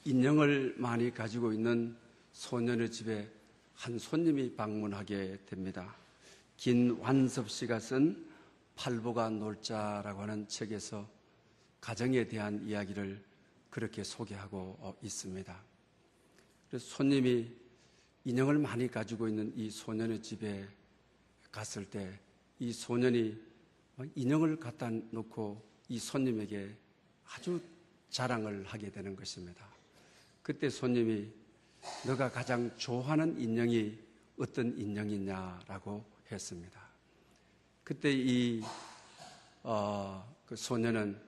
인형을 많이 가지고 있는 소년의 집에 한 손님이 방문하게 됩니다. 김완섭 씨가 쓴 팔보가 놀자라고 하는 책에서 가정에 대한 이야기를 그렇게 소개하고 있습니다. 그래서 손님이 인형을 많이 가지고 있는 이 소년의 집에 갔을 때 이 소년이 인형을 갖다 놓고 이 손님에게 아주 자랑을 하게 되는 것입니다. 그때 손님이 너가 가장 좋아하는 인형이 어떤 인형이냐라고 했습니다. 그때 그 소년은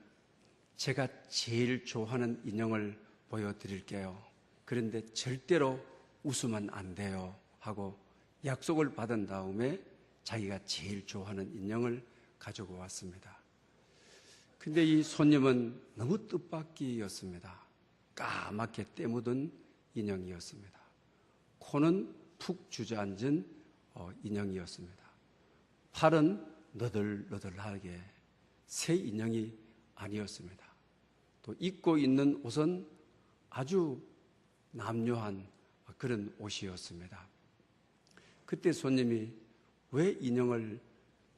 제가 제일 좋아하는 인형을 보여드릴게요. 그런데 절대로 웃으면 안 돼요 하고 약속을 받은 다음에 자기가 제일 좋아하는 인형을 가지고 왔습니다. 근데 이 손님은 너무 뜻밖이었습니다. 까맣게 때 묻은 인형이었습니다. 코는 푹 주저앉은 인형이었습니다. 팔은 너덜너덜하게 새 인형이 아니었습니다. 또 입고 있는 옷은 아주 남묘한 그런 옷이었습니다. 그때 손님이 왜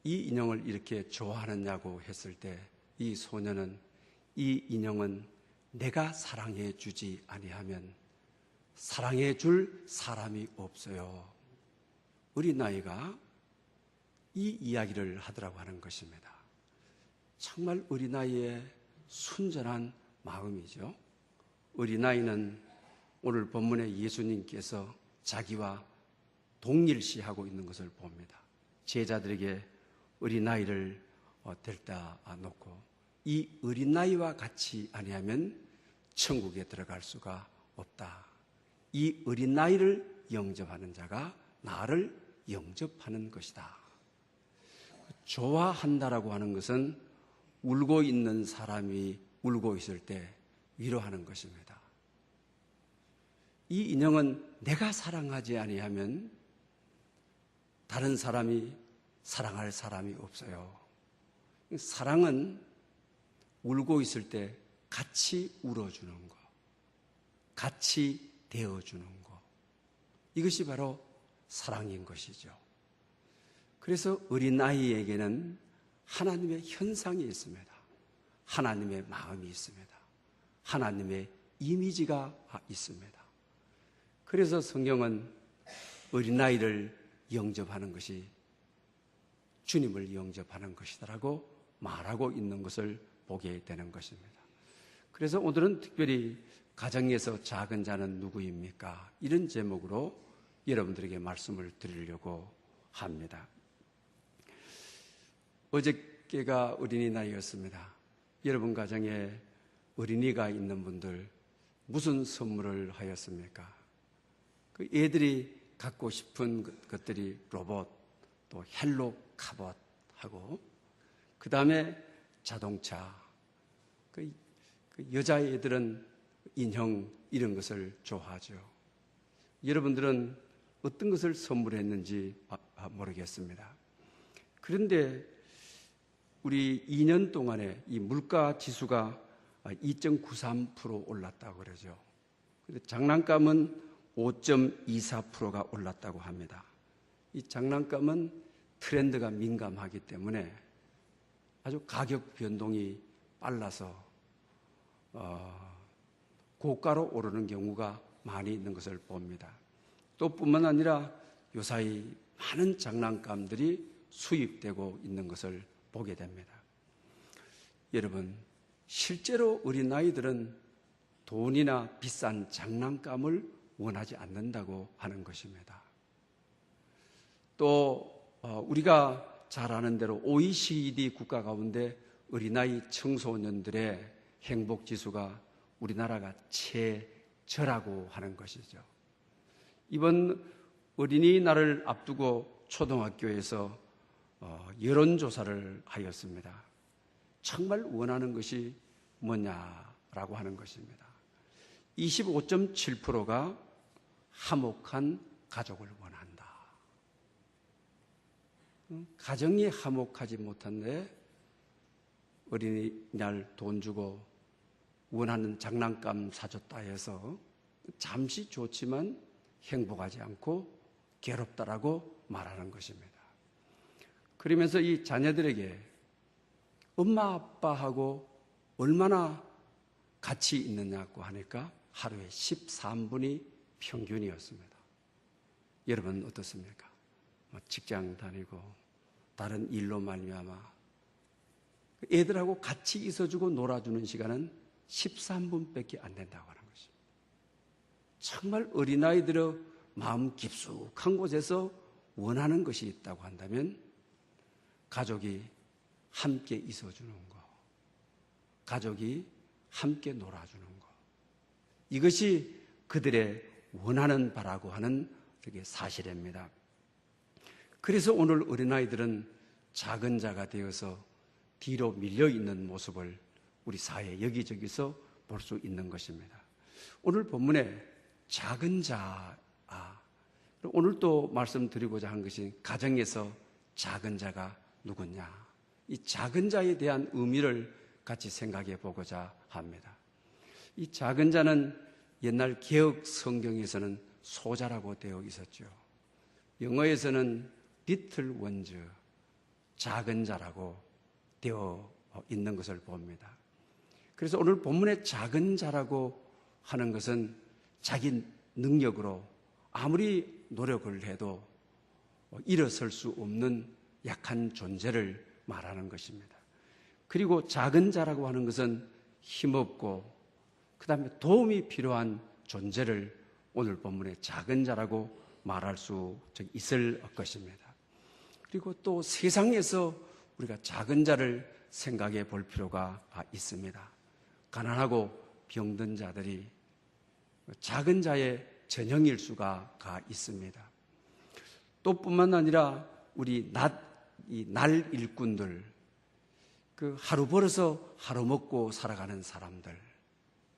이 인형을 이렇게 좋아하느냐고 했을 때 이 소년은 이 인형은 내가 사랑해 주지 아니하면 사랑해 줄 사람이 없어요. 어린아이가 이 이야기를 하더라고 하는 것입니다. 정말 어린아이의 순전한 마음이죠. 어린아이는 오늘 본문에 예수님께서 자기와 동일시하고 있는 것을 봅니다. 제자들에게 어린아이를 데려다 놓고 이 어린아이와 같이 아니하면 천국에 들어갈 수가 없다. 이 어린아이를 영접하는 자가 나를 영접하는 것이다. 좋아한다라고 하는 것은 울고 있는 사람이 울고 있을 때 위로하는 것입니다. 이 인형은 내가 사랑하지 아니하면 다른 사람이 사랑할 사람이 없어요. 사랑은 울고 있을 때 같이 울어주는 것, 같이 대어주는 것, 이것이 바로 사랑인 것이죠. 그래서 어린아이에게는 하나님의 현상이 있습니다. 하나님의 마음이 있습니다. 하나님의 이미지가 있습니다. 그래서 성경은 어린아이를 영접하는 것이 주님을 영접하는 것이다라고 말하고 있는 것을 보게 되는 것입니다. 그래서 오늘은 특별히 가정에서 작은 자는 누구입니까? 이런 제목으로 여러분들에게 말씀을 드리려고 합니다. 어저께가 어린이날이었습니다. 여러분 가정에 어린이가 있는 분들 무슨 선물을 하였습니까? 그 애들이 갖고 싶은 것들이 로봇, 또 헬로 카봇하고 그 다음에 자동차, 그 여자애들은 인형 이런 것을 좋아하죠. 여러분들은 어떤 것을 선물했는지 모르겠습니다. 그런데 우리 2년 동안에 이 물가 지수가 2.93% 올랐다고 그러죠. 근데 장난감은 5.24%가 올랐다고 합니다. 이 장난감은 트렌드가 민감하기 때문에 아주 가격 변동이 빨라서 고가로 오르는 경우가 많이 있는 것을 봅니다. 또 뿐만 아니라 요사이 많은 장난감들이 수입되고 있는 것을 보게 됩니다. 여러분, 실제로 어린아이들은 돈이나 비싼 장난감을 원하지 않는다고 하는 것입니다. 또 우리가 잘 아는 대로 OECD 국가 가운데 어린아이 청소년들의 행복지수가 우리나라가 최저라고 하는 것이죠. 이번 어린이날을 앞두고 초등학교에서 여론조사를 하였습니다. 정말 원하는 것이 뭐냐라고 하는 것입니다. 25.7%가 화목한 가족을 원한다. 가정이 화목하지 못한데 어린이날 돈 주고 원하는 장난감 사줬다 해서 잠시 좋지만 행복하지 않고 괴롭다라고 말하는 것입니다. 그러면서 이 자녀들에게 엄마 아빠하고 얼마나 같이 있느냐고 하니까 하루에 13분이 평균이었습니다. 여러분 어떻습니까? 직장 다니고 다른 일로 말미암아 애들하고 같이 있어주고 놀아주는 시간은 13분밖에 안 된다고 하는 것입니다. 정말 어린아이들의 마음 깊숙한 곳에서 원하는 것이 있다고 한다면 가족이 함께 있어주는 것, 가족이 함께 놀아주는 것, 이것이 그들의 원하는 바라고 하는 사실입니다. 그래서 오늘 어린아이들은 작은 자가 되어서 뒤로 밀려있는 모습을 우리 사회 여기저기서 볼 수 있는 것입니다. 오늘 본문에 작은 자, 오늘 또 말씀드리고자 한 것이 가정에서 작은 자가 누구냐, 이 작은 자에 대한 의미를 같이 생각해 보고자 합니다. 이 작은 자는 옛날 개역 성경에서는 소자라고 되어 있었죠. 영어에서는 little ones, 작은 자라고 되어 있는 것을 봅니다. 그래서 오늘 본문의 작은 자라고 하는 것은 자기 능력으로 아무리 노력을 해도 일어설 수 없는 약한 존재를 말하는 것입니다. 그리고 작은 자라고 하는 것은 힘없고 그 다음에 도움이 필요한 존재를 오늘 본문의 작은 자라고 말할 수 있을 것입니다. 그리고 또 세상에서 우리가 작은 자를 생각해 볼 필요가 있습니다. 가난하고 병든 자들이 작은 자의 전형일 수가 있습니다. 또 뿐만 아니라 우리 날 일꾼들, 그 하루 벌어서 하루 먹고 살아가는 사람들,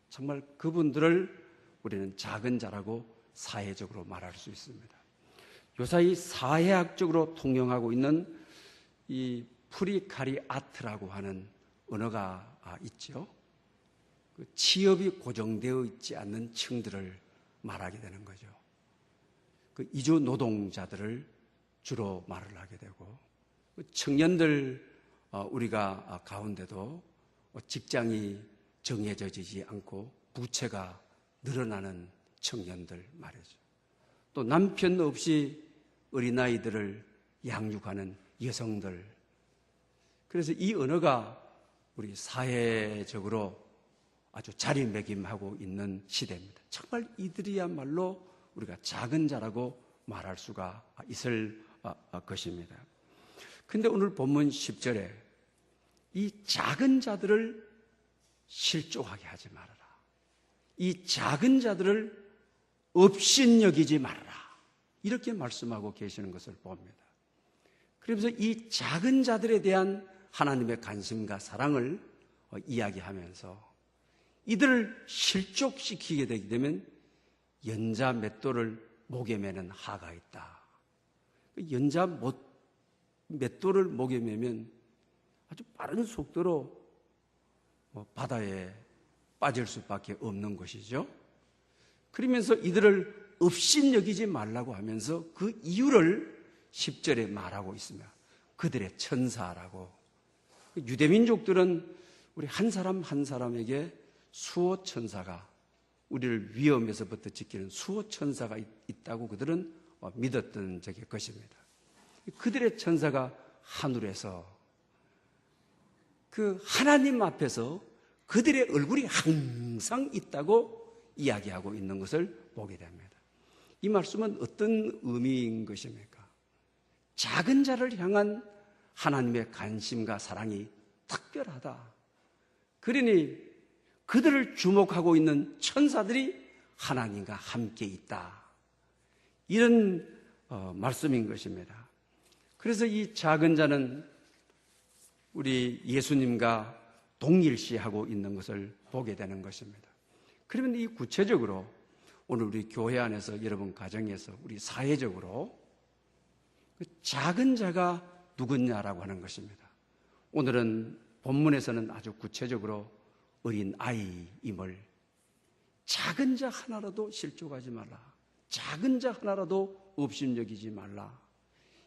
정말 그분들을 우리는 작은 자라고 사회적으로 말할 수 있습니다. 요사이 사회학적으로 통용하고 있는 이 프리카리아트라고 하는 언어가 있죠. 그 취업이 고정되어 있지 않는 층들을 말하게 되는 거죠. 그 이주 노동자들을 주로 말을 하게 되고, 청년들 우리가 가운데도 직장이 정해져지지 않고 부채가 늘어나는 청년들 말이죠. 또 남편 없이 어린아이들을 양육하는 여성들. 그래서 이 언어가 우리 사회적으로 아주 자리매김하고 있는 시대입니다. 정말 이들이야말로 우리가 작은 자라고 말할 수가 있을 것입니다. 근데 오늘 본문 10절에 이 작은 자들을 실족하게 하지 말아라. 이 작은 자들을 업신여기지 말아라. 이렇게 말씀하고 계시는 것을 봅니다. 그러면서 이 작은 자들에 대한 하나님의 관심과 사랑을 이야기하면서 이들을 실족시키게 되게 되면 연자 맷돌을 목에 매는 하가 있다. 연자 맷돌을 목에 매면 아주 빠른 속도로 바다에 빠질 수밖에 없는 것이죠. 그러면서 이들을 업신여기지 말라고 하면서 그 이유를 10절에 말하고 있습니다. 그들의 천사라고. 유대민족들은 우리 한 사람 한 사람에게 수호 천사가, 우리를 위험에서부터 지키는 수호 천사가 있다고 그들은 믿었던 적이 것입니다. 그들의 천사가 하늘에서 그 하나님 앞에서 그들의 얼굴이 항상 있다고 이야기하고 있는 것을 보게 됩니다. 이 말씀은 어떤 의미인 것입니까? 작은 자를 향한 하나님의 관심과 사랑이 특별하다. 그러니 그들을 주목하고 있는 천사들이 하나님과 함께 있다. 이런 말씀인 것입니다. 그래서 이 작은 자는 우리 예수님과 동일시하고 있는 것을 보게 되는 것입니다. 그러면 이 구체적으로 오늘 우리 교회 안에서, 여러분 가정에서, 우리 사회적으로 그 작은 자가 누구냐라고 하는 것입니다. 오늘은 본문에서는 아주 구체적으로 어린 아이임을 작은 자 하나라도 실족하지 말라. 작은 자 하나라도 업심여기지 말라.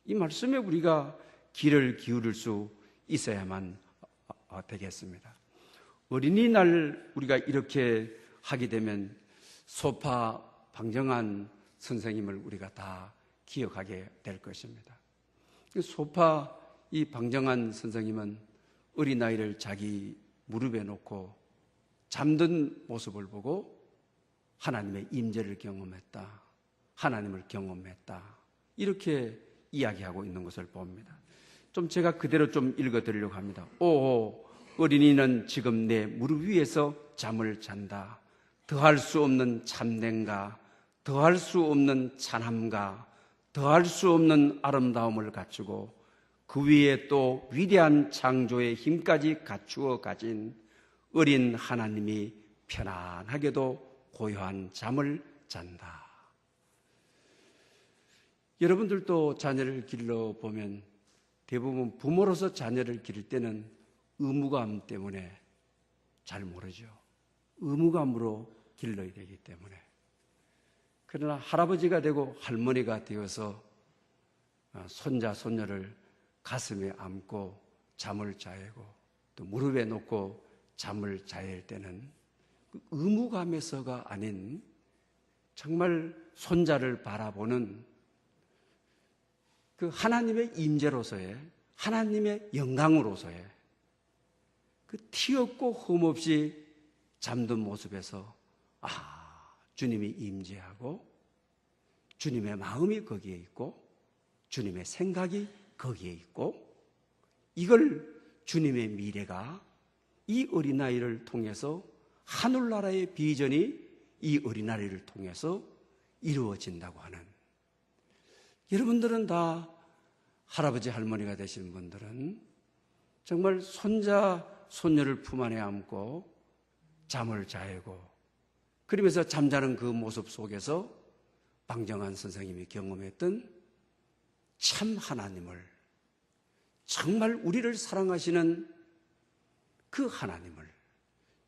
이 말씀에 우리가 귀를 기울일 수 있어야만 되겠습니다. 어린이날 우리가 이렇게 하게 되면 소파 방정환 선생님을 우리가 다 기억하게 될 것입니다. 소파 이 방정환 선생님은 어린아이를 자기 무릎에 놓고 잠든 모습을 보고 하나님의 임재를 경험했다. 하나님을 경험했다. 이렇게 이야기하고 있는 것을 봅니다. 좀 제가 그대로 좀 읽어드리려고 합니다. 오, 어린이는 지금 내 무릎 위에서 잠을 잔다. 더할 수 없는 참됨과 더할 수 없는 찬함과 더할 수 없는 아름다움을 갖추고 그 위에 또 위대한 창조의 힘까지 갖추어 가진 어린 하나님이 편안하게도 고요한 잠을 잔다. 여러분들도 자녀를 길러보면 대부분 부모로서 자녀를 기를 때는 의무감 때문에 잘 모르죠. 의무감으로 길러야 되기 때문에. 그러나 할아버지가 되고 할머니가 되어서 손자, 손녀를 가슴에 안고 잠을 자야고 또 무릎에 놓고 잠을 자야 할 때는 그 의무감에서가 아닌 정말 손자를 바라보는 그 하나님의 임재로서의 하나님의 영광으로서의 그 티없고 흠없이 잠든 모습에서 주님이 임재하고 주님의 마음이 거기에 있고 주님의 생각이 거기에 있고 이걸 주님의 미래가 이 어린아이를 통해서 하늘나라의 비전이 이 어린아이를 통해서 이루어진다고 하는 여러분들은 다 할아버지 할머니가 되신 분들은 정말 손자 손녀를 품 안에 안고 잠을 자고 그러면서 잠자는 그 모습 속에서 방정환 선생님이 경험했던 참 하나님을 정말 우리를 사랑하시는 그 하나님을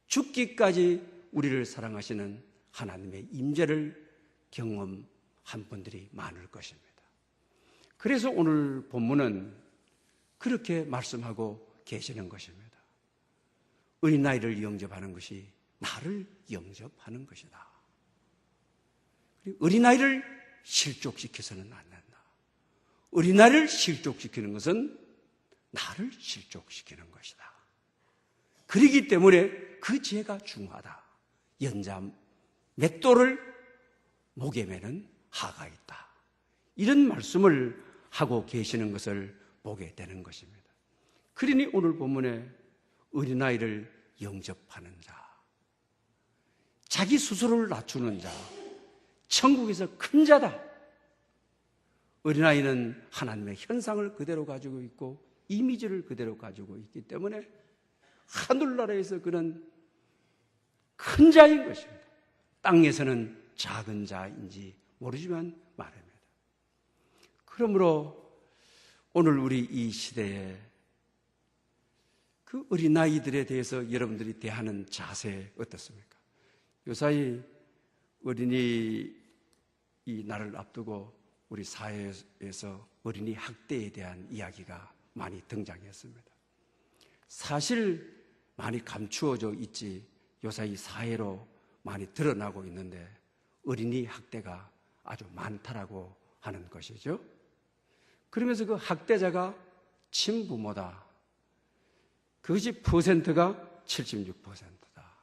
죽기까지 우리를 사랑하시는 하나님의 임재를 경험한 분들이 많을 것입니다. 그래서 오늘 본문은 그렇게 말씀하고 계시는 것입니다. 어린아이를 영접하는 것이 나를 영접하는 것이다. 어린아이를 실족시켜서는 안 된다. 어린아이를 실족시키는 것은 나를 실족시키는 것이다. 그렇기 때문에 그 죄가 중하다. 연자 맷돌을 목에 매는 하가 있다. 이런 말씀을 하고 계시는 것을 보게 되는 것입니다. 그러니 오늘 본문에 어린아이를 영접하는 자, 자기 스스로를 낮추는 자, 천국에서 큰 자다. 어린아이는 하나님의 현상을 그대로 가지고 있고 이미지를 그대로 가지고 있기 때문에 하늘나라에서 그는 큰 자인 것입니다. 땅에서는 작은 자인지 모르지만 말입니다. 그러므로 오늘 우리 이 시대에 그 어린아이들에 대해서 여러분들이 대하는 자세 어떻습니까? 요사이 어린이 이 날을 앞두고 우리 사회에서 어린이 학대에 대한 이야기가 많이 등장했습니다. 사실 많이 감추어져 있지 요사이 사회로 많이 드러나고 있는데 어린이 학대가 아주 많다라고 하는 것이죠. 그러면서 그 학대자가 친부모다. 그것이 퍼센트가 76%다.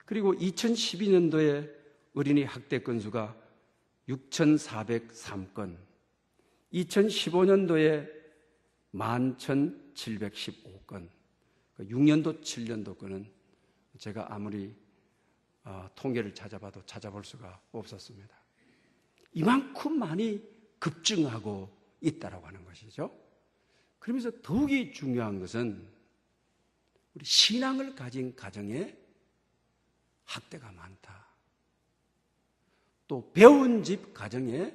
그리고 2012년도에 어린이 학대 건수가 6,403건, 2015년도에 11,715건, 6년도, 7년도 건은 제가 아무리 통계를 찾아봐도 찾아볼 수가 없었습니다. 이만큼 많이 급증하고 있다라고 하는 것이죠. 그러면서 더욱이 중요한 것은 우리 신앙을 가진 가정에 학대가 많다. 또 배운 집 가정에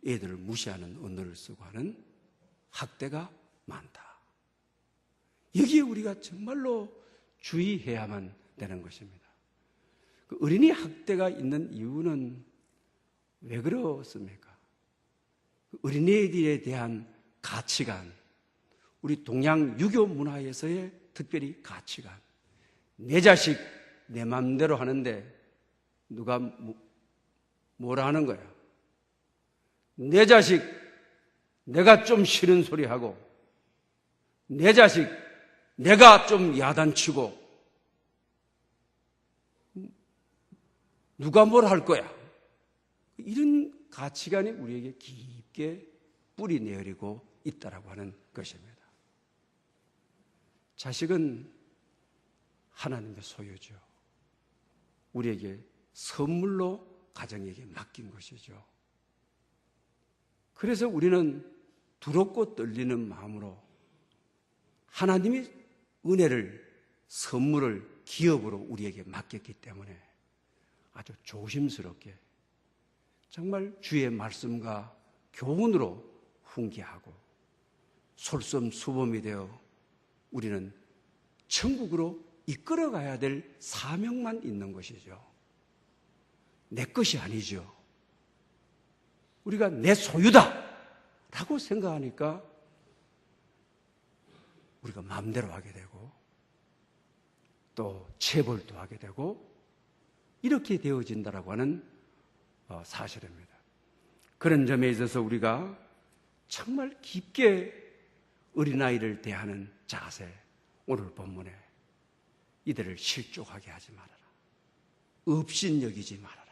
애들을 무시하는 언어를 쓰고 하는 학대가 많다. 여기에 우리가 정말로 주의해야만 되는 것입니다. 그 어린이 학대가 있는 이유는 왜 그렇습니까? 어린이들에 대한 가치관, 우리 동양 유교 문화에서의 특별히 가치관, 내 자식 내 마음대로 하는데 누가 뭐라 하는 거야? 내 자식 내가 좀 싫은 소리 하고, 내 자식 내가 좀 야단치고 누가 뭘 할 거야? 이런 가치관이 우리에게 깊게 뿌리 내리고 있다라고 하는 것입니다. 자식은 하나님의 소유죠. 우리에게 선물로 가정에게 맡긴 것이죠. 그래서 우리는 두렵고 떨리는 마음으로 하나님이 은혜를, 선물을 기업으로 우리에게 맡겼기 때문에 아주 조심스럽게 정말 주의 말씀과 교훈으로 훈계하고 솔선수범이 되어 우리는 천국으로 이끌어가야 될 사명만 있는 것이죠. 내 것이 아니죠. 우리가 내 소유다 라고 생각하니까 우리가 마음대로 하게 되고 또 체벌도 하게 되고 이렇게 되어진다라고 하는 사실입니다. 그런 점에 있어서 우리가 정말 깊게 어린아이를 대하는 자세, 오늘 본문에 이들을 실족하게 하지 말아라. 업신여기지 말아라.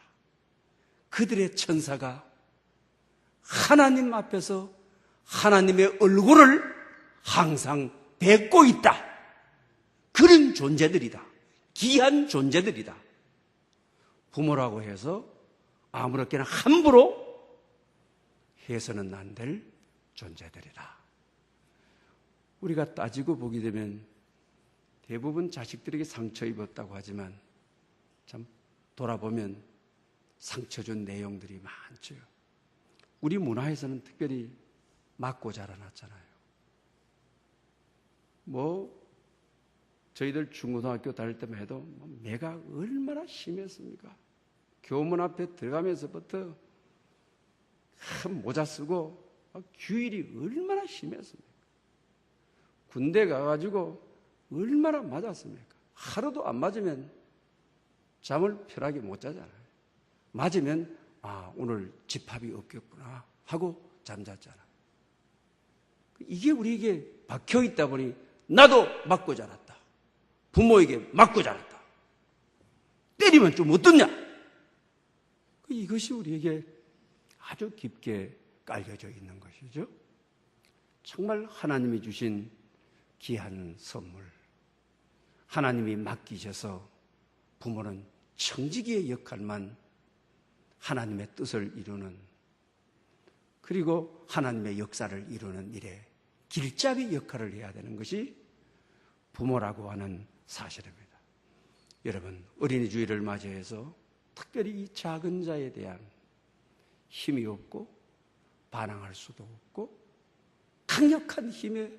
그들의 천사가 하나님 앞에서 하나님의 얼굴을 항상 뵙고 있다. 그런 존재들이다. 귀한 존재들이다. 부모라고 해서 아무렇게나 함부로 해서는 안 될 존재들이다. 우리가 따지고 보게 되면 대부분 자식들에게 상처 입었다고 하지만 참 돌아보면 상처 준 내용들이 많죠. 우리 문화에서는 특별히 맞고 자라났잖아요. 저희들 중고등학교 다닐 때만 해도 매가 얼마나 심했습니까? 교문 앞에 들어가면서부터 모자 쓰고 규율이 얼마나 심했습니까? 군대 가가지고 얼마나 맞았습니까? 하루도 안 맞으면 잠을 편하게 못 자잖아요. 맞으면 오늘 집합이 없겠구나 하고 잠잤잖아요. 이게 우리에게 박혀있다 보니 나도 맞고 자랐다. 부모에게 맞고 자랐다. 때리면 좀 어떻냐? 이것이 우리에게 아주 깊게 깔려져 있는 것이죠. 정말 하나님이 주신 귀한 선물, 하나님이 맡기셔서 부모는 청지기의 역할만 하나님의 뜻을 이루는, 그리고 하나님의 역사를 이루는 일에 길잡이 역할을 해야 되는 것이 부모라고 하는 사실입니다. 여러분, 어린이 주일을 맞이해서 특별히 이 작은 자에 대한 힘이 없고 반항할 수도 없고 강력한 힘에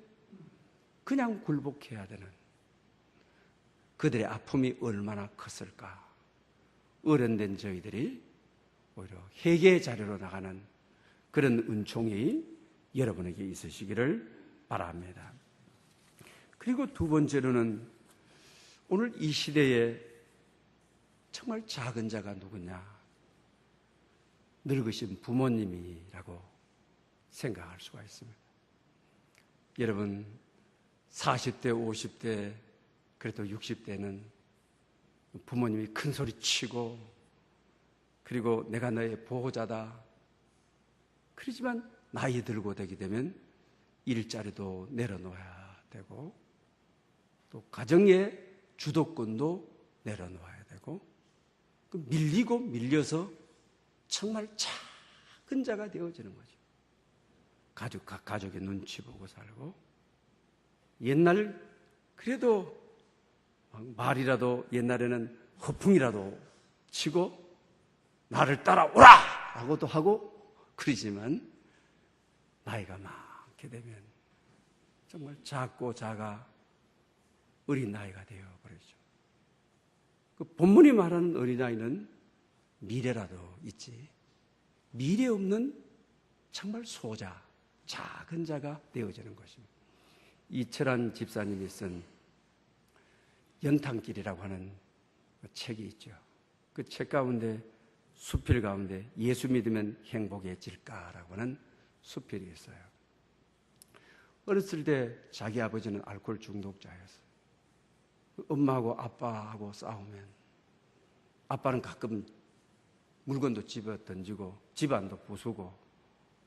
그냥 굴복해야 되는 그들의 아픔이 얼마나 컸을까. 어른된 저희들이 오히려 회개 자료로 나가는 그런 은총이 여러분에게 있으시기를 바랍니다. 그리고 두 번째로는 오늘 이 시대에 정말 작은 자가 누구냐? 늙으신 부모님이라고 생각할 수가 있습니다. 여러분, 40대, 50대, 그래도 60대는 부모님이 큰 소리 치고, 그리고 내가 너의 보호자다. 그렇지만 나이 들고 되게 되면 일자리도 내려놓아야 되고, 또 가정의 주도권도 내려놓아야 되고, 밀리고 밀려서 정말 작은 자가 되어지는 거죠. 각 가족의 눈치 보고 살고, 옛날 그래도 말이라도 옛날에는 허풍이라도 치고 나를 따라오라! 라고도 하고 그러지만 나이가 많게 되면 정말 작고 작아 어린 나이가 되어버립니다. 나가버리죠. 그 본문이 말하는 어린아이는 미래라도 있지, 미래 없는 정말 소자, 작은 자가 되어지는 것입니다. 이철환 집사님이 쓴 연탄길이라고 하는 책이 있죠. 그 책 가운데 수필 가운데 예수 믿으면 행복해질까라고 하는 수필이 있어요. 어렸을 때 자기 아버지는 알코올 중독자였어요. 엄마하고 아빠하고 싸우면 아빠는 가끔 물건도 집어 던지고 집안도 부수고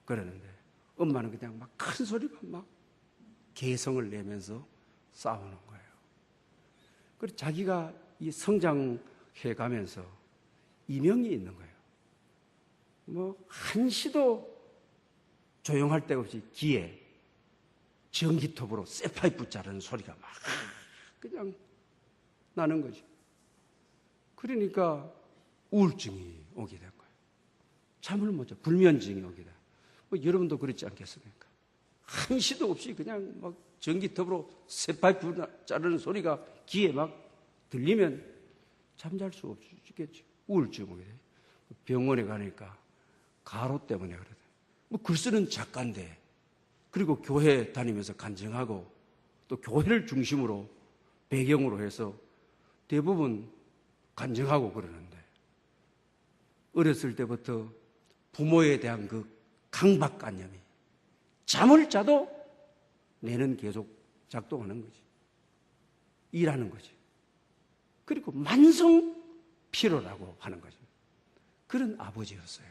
그러는데 엄마는 그냥 막 큰 소리로 막 개성을 내면서 싸우는 거예요. 그리고 자기가 이 성장해 가면서 이명이 있는 거예요. 뭐 한시도 조용할 데 없이 귀에 전기톱으로 쇠파이프 자르는 소리가 막 그냥 나는 거죠. 그러니까 우울증이 오게 된 거예요. 잠을 못 자, 불면증이 오게 된. 뭐 여러분도 그렇지 않겠습니까? 한시도 없이 그냥 막 전기톱으로 쇠파이프 자르는 소리가 귀에 막 들리면 잠잘 수 없겠죠. 우울증 오게 돼. 병원에 가니까 가로 때문에 그러대. 뭐 글 쓰는 작가인데, 그리고 교회 다니면서 간증하고 또 교회를 중심으로 배경으로 해서 대부분 간증하고 그러는데, 어렸을 때부터 부모에 대한 그 강박관념이 잠을 자도 뇌는 계속 작동하는 거지. 일하는 거지. 그리고 만성 피로라고 하는 거죠. 그런 아버지였어요.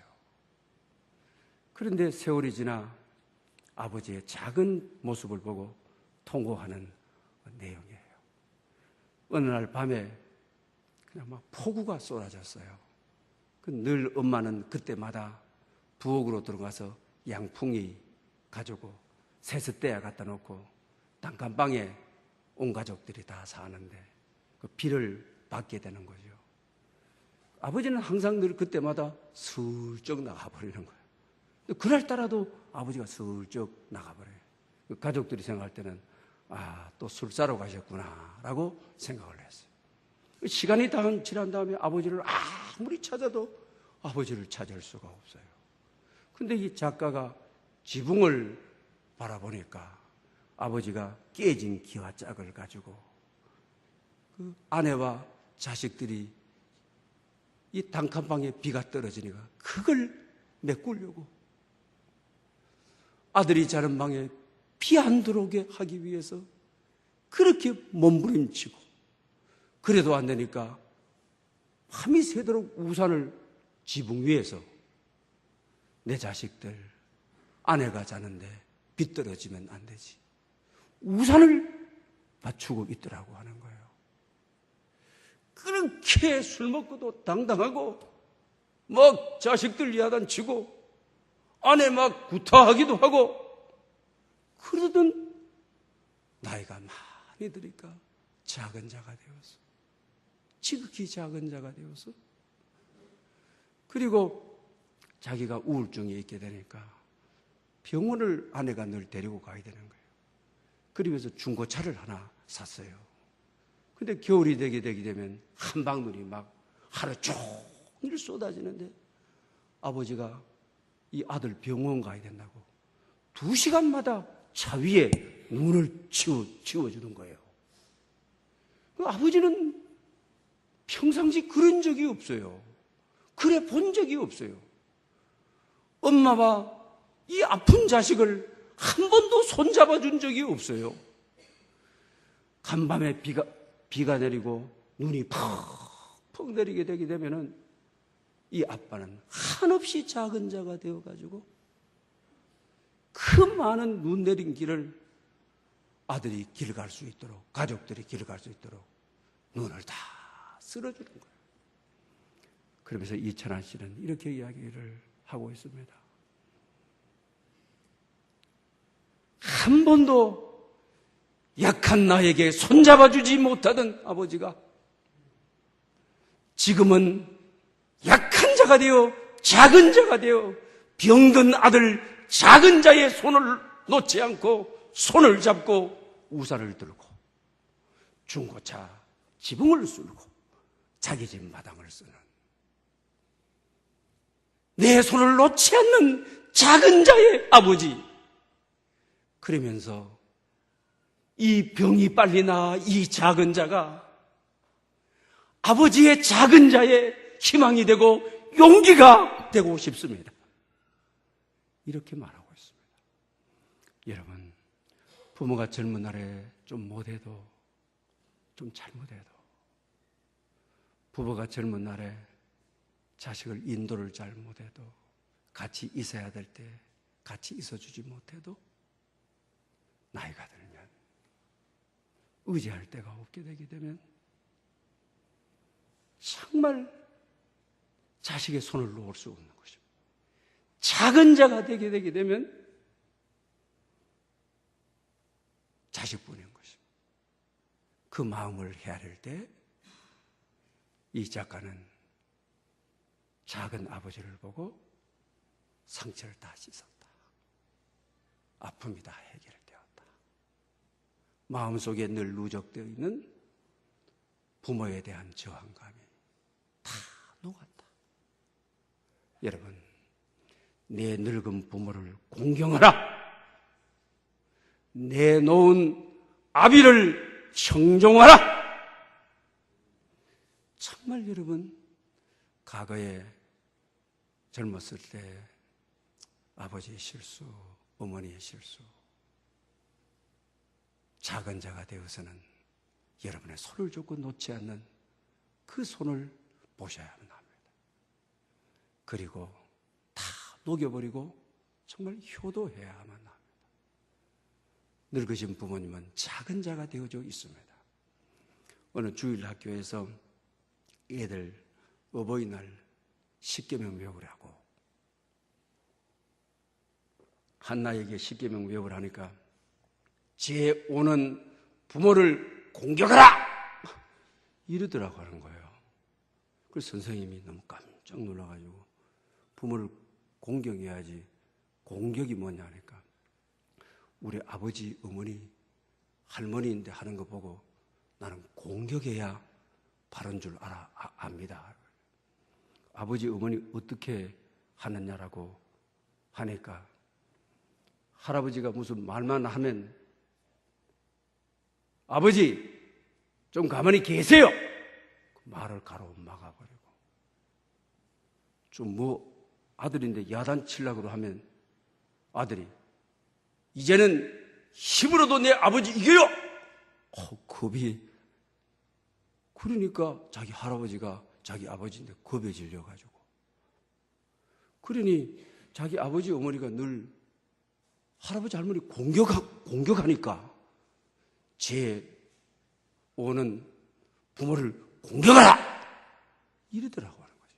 그런데 세월이 지나 아버지의 작은 모습을 보고 통곡하는 내용이에요. 어느 날 밤에 그냥 막 폭우가 쏟아졌어요. 늘 엄마는 그때마다 부엌으로 들어가서 양풍이 가지고 세숫대야 갖다 놓고 단칸방에 온 가족들이 다 사는데 그 비를 받게 되는 거죠. 아버지는 항상 늘 그때마다 슬쩍 나가버리는 거예요. 그날따라도 아버지가 슬쩍 나가버려요. 가족들이 생각할 때는 또 술 사러 가셨구나 라고 생각을 했어요. 시간이 지난 다음에 아버지를 아무리 찾아도 아버지를 찾을 수가 없어요. 근데 이 작가가 지붕을 바라보니까 아버지가 깨진 기와짝을 가지고 그 아내와 자식들이 이 단칸방에 비가 떨어지니까 그걸 메꾸려고 아들이 자는 방에 비 안 들어오게 하기 위해서 그렇게 몸부림치고, 그래도 안 되니까 밤이 새도록 우산을 지붕 위에서 내 자식들, 아내가 자는데 비 떨어지면 안 되지, 우산을 맞추고 있더라고 하는 거예요. 그렇게 술 먹고도 당당하고 막 자식들 야단치고 아내 막 구타하기도 하고 그러던 나이가 많이 드니까 작은 자가 되었어. 지극히 작은 자가 되어서, 그리고 자기가 우울증이 있게 되니까 병원을 아내가 늘 데리고 가야 되는 거예요. 그러면서 중고차를 하나 샀어요. 근데 겨울이 되게 되면 한방눈이 막 하루 종일 쏟아지는데 아버지가 이 아들 병원 가야 된다고 2시간마다 차 위에 눈을 치워주는 거예요. 아버지는 평상시 그런 적이 없어요. 그래 본 적이 없어요. 엄마와 이 아픈 자식을 한 번도 손잡아 준 적이 없어요. 간밤에 비가 내리고 눈이 퍽퍽 내리게 되게 되면은 이 아빠는 한없이 작은 자가 되어가지고 그 많은 눈 내린 길을 아들이 길 갈 수 있도록, 가족들이 길 갈 수 있도록 눈을 다 쓸어주는 거예요. 그러면서 이철환 씨는 이렇게 이야기를 하고 있습니다. 한 번도 약한 나에게 손잡아주지 못하던 아버지가 지금은 약한 자가 되어 작은 자가 되어 병든 아들 작은 자의 손을 놓지 않고 손을 잡고 우산을 들고 중고차 지붕을 쓸고 자기 집 마당을 쓰는, 내 손을 놓지 않는 작은 자의 아버지. 그러면서 이 병이 빨리 나 이 작은 자가 아버지의 작은 자의 희망이 되고 용기가 되고 싶습니다. 이렇게 말하고 있습니다. 여러분, 부모가 젊은 날에 좀 못해도, 좀 잘못해도, 부모가 젊은 날에 자식을 인도를 잘 못해도, 같이 있어야 될 때 같이 있어주지 못해도, 나이가 들면 의지할 데가 없게 되게 되면 정말 자식의 손을 놓을 수 없는 것입니다. 작은 자가 되게 되면 자식뿐인 것입니다. 그 마음을 헤아릴 때 이 작가는 작은 아버지를 보고 상처를 다 씻었다. 아픔이 다 해결되었다. 마음속에 늘 누적되어 있는 부모에 대한 저항감이 다 녹았다. 여러분, 내 늙은 부모를 공경하라. 내 놓은 아비를 청종하라. 정말 여러분, 과거에 젊었을 때 아버지의 실수, 어머니의 실수, 작은 자가 되어서는 여러분의 손을 줬고 놓지 않는 그 손을 보셔야만 합니다. 그리고 다 녹여버리고 정말 효도해야만 합니다. 늙으신 부모님은 작은 자가 되어져 있습니다. 어느 주일학교에서 애들 어버이날 10계명 외우라고, 한나에게 10계명 외우라니까 제 오는 부모를 공격하라! 이러더라고 하는 거예요. 그래서 선생님이 너무 깜짝 놀라가지고 부모를 공경해야지 공격이 뭐냐 하니까 우리 아버지, 어머니, 할머니인데 하는 거 보고 나는 공격해야 바른 줄 압니다. 아버지, 어머니 어떻게 하느냐라고 하니까 할아버지가 무슨 말만 하면 아버지 좀 가만히 계세요. 말을 가로 막아버리고 좀 아들인데 야단치려고 하면 아들이 이제는 힘으로도 내 아버지 이겨요. 겁이. 그러니까 자기 할아버지가 자기 아버지인데 겁에 질려가지고, 그러니 자기 아버지 어머니가 늘 할아버지 할머니 공격하니까 제 오는 부모를 공격하라! 이러더라고 하는 거죠.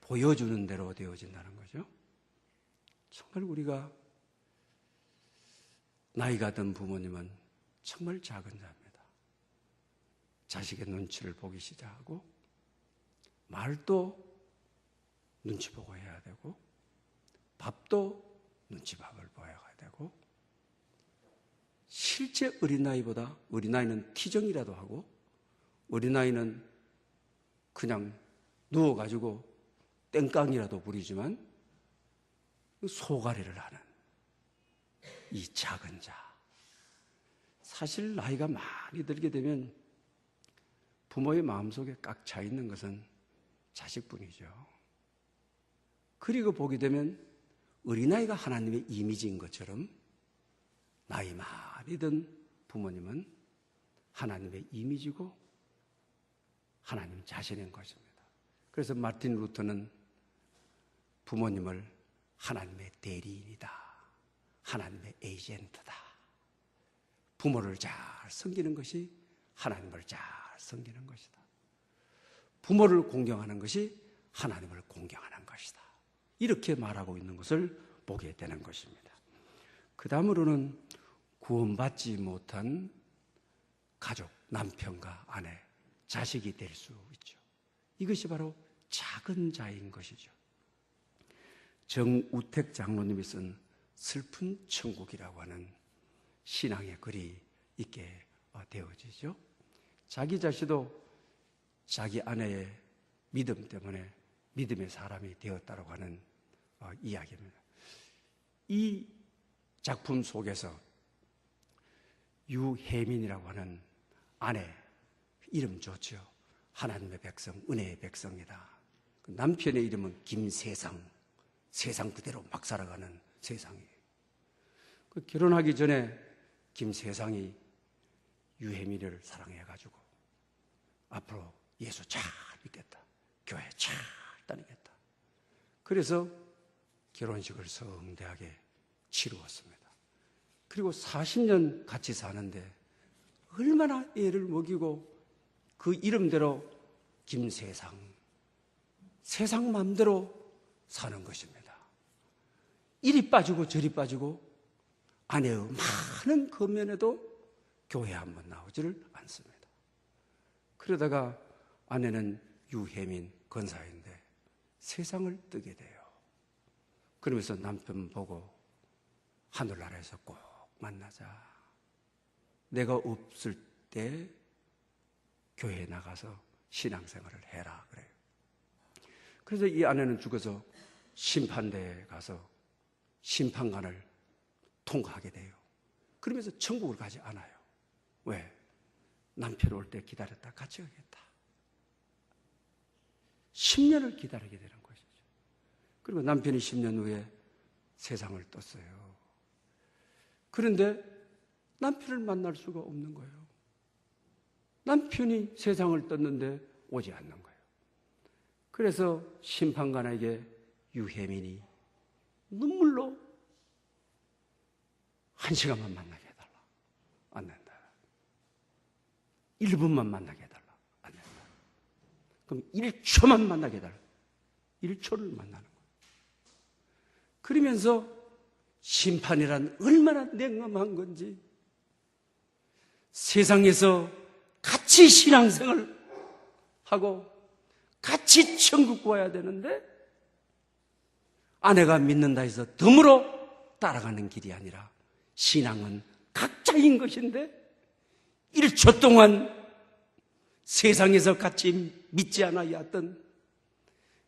보여주는 대로 되어진다는 거죠. 정말 우리가 나이가 든 부모님은 정말 작은 자입니다. 자식의 눈치를 보기 시작하고 말도 눈치 보고 해야 되고 밥도 눈치밥을 보여야 되고, 실제 어린아이보다 어린아이는 티정이라도 하고 어린아이는 그냥 누워가지고 땡깡이라도 부리지만 소가리를 하는 이 작은 자. 사실 나이가 많이 들게 되면 부모의 마음속에 꽉 차 있는 것은 자식뿐이죠. 그리고 보게 되면 어린아이가 하나님의 이미지인 것처럼 나이 많이 든 부모님은 하나님의 이미지고 하나님 자신인 것입니다. 그래서 마틴 루터는 부모님을 하나님의 대리인이다, 하나님의 에이전트다. 부모를 잘 섬기는 것이 하나님을 잘 섬기는 것이다. 부모를 공경하는 것이 하나님을 공경하는 것이다. 이렇게 말하고 있는 것을 보게 되는 것입니다. 그 다음으로는 구원받지 못한 가족, 남편과 아내, 자식이 될 수 있죠. 이것이 바로 작은 자인 것이죠. 정우택 장로님이 쓴 슬픈 천국이라고 하는 신앙의 글이 있게 되어지죠. 자기 자신도 자기 아내의 믿음 때문에 믿음의 사람이 되었다고 하는 이야기입니다. 이 작품 속에서 유혜민이라고 하는 아내, 이름 좋죠. 하나님의 백성, 은혜의 백성이다. 남편의 이름은 김세상, 세상 그대로 막 살아가는 세상이에요. 결혼하기 전에 김세상이 유혜민을 사랑해가지고 앞으로 예수 잘 믿겠다, 교회 잘 다니겠다. 그래서 결혼식을 성대하게 치루었습니다. 그리고 40년 같이 사는데 얼마나 애를 먹이고 그 이름대로 김세상, 세상 마음대로 사는 것입니다. 이리 빠지고 저리 빠지고 아내의 많은 겉면에도 교회 한번 나오지를 않습니다. 그러다가 아내는 유혜민 권사인데 세상을 뜨게 돼요. 그러면서 남편 보고 하늘나라에서 꼭 만나자. 내가 없을 때 교회에 나가서 신앙생활을 해라 그래요. 그래서 이 아내는 죽어서 심판대에 가서 심판관을 통과하게 돼요. 그러면서 천국을 가지 않아요. 왜? 남편 올 때 기다렸다 같이 가겠다. 10년을 기다리게 되는 것이죠. 그리고 남편이 10년 후에 세상을 떴어요. 그런데 남편을 만날 수가 없는 거예요. 남편이 세상을 떴는데 오지 않는 거예요. 그래서 심판관에게 유혜민이 눈물로 1시간만 만나게 해달라. 안 된다. 1분만 만나게 해달라. 안 된다. 그럼 1초만 만나게 해달라. 1초를 만나는 거예요. 그러면서 심판이란 얼마나 냉엄한 건지, 세상에서 같이 신앙생활을 하고 같이 천국 가야 되는데 아내가 믿는다 해서 덤으로 따라가는 길이 아니라 신앙은 각자인 것인데 1초 동안 세상에서 같이 믿지 않아야했던,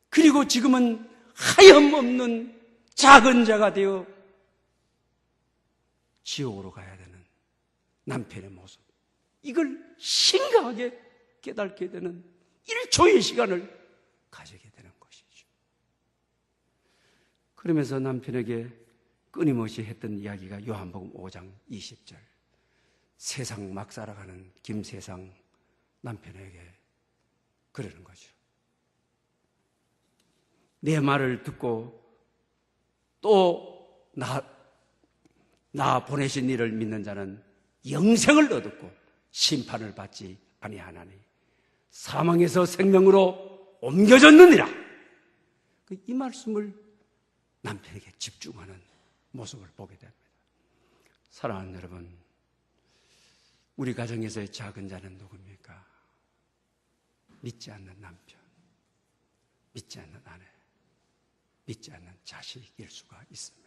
그리고 지금은 하염없는 작은 자가 되어 지옥으로 가야 되는 남편의 모습, 이걸 심각하게 깨닫게 되는 1초의 시간을 가지게 되는 것이죠. 그러면서 남편에게 끊임없이 했던 이야기가 요한복음 5장 20절, 세상 막 살아가는 김세상 남편에게 그러는 거죠. 내 말을 듣고 또 나 보내신 이를 믿는 자는 영생을 얻었고 심판을 받지 아니하나니 사망에서 생명으로 옮겨졌느니라. 이 말씀을 남편에게 집중하는 모습을 보게 됩니다. 사랑하는 여러분, 우리 가정에서의 작은 자는 누굽니까? 믿지 않는 남편, 믿지 않는 아내, 믿지 않는 자식일 수가 있습니다.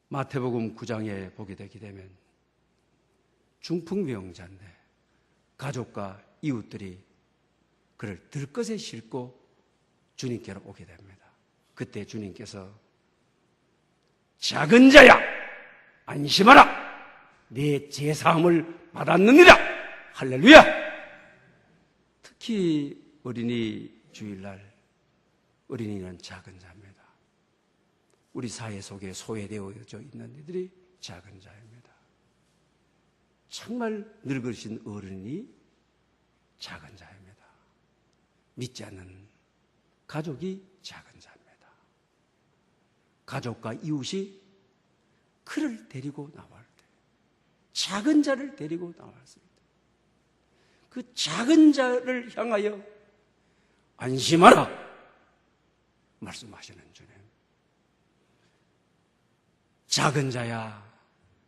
마태복음 9장에 보게 되게 되면 중풍병자인데 가족과 이웃들이 그를 들것에 싣고 주님께로 오게 됩니다. 그때 주님께서 작은 자야 안심하라, 내 제사함을 받았느니라. 할렐루야. 특히 어린이 주일날 어린이는 작은 자입니다. 우리 사회 속에 소외되어져 있는 이들이 작은 자입니다. 정말 늙으신 어른이 작은 자입니다. 믿지 않는 가족이 작은 자입니다. 가족과 이웃이 그를 데리고 나올 때, 작은 자를 데리고 나왔을 때, 그 작은 자를 향하여 안심하라 말씀하시는 주님. 작은 자야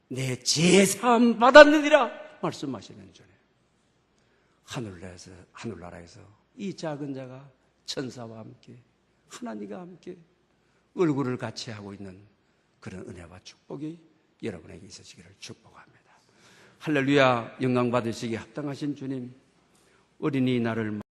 내 제사함 받았느니라 말씀하시는 주님. 하늘나라에서 이 작은 자가 천사와 함께 하나님과 함께 얼굴을 같이 하고 있는 그런 은혜와 축복이 여러분에게 있으시기를 축복합니다. 할렐루야, 영광 받으시기에 합당하신 주님, 어린이날을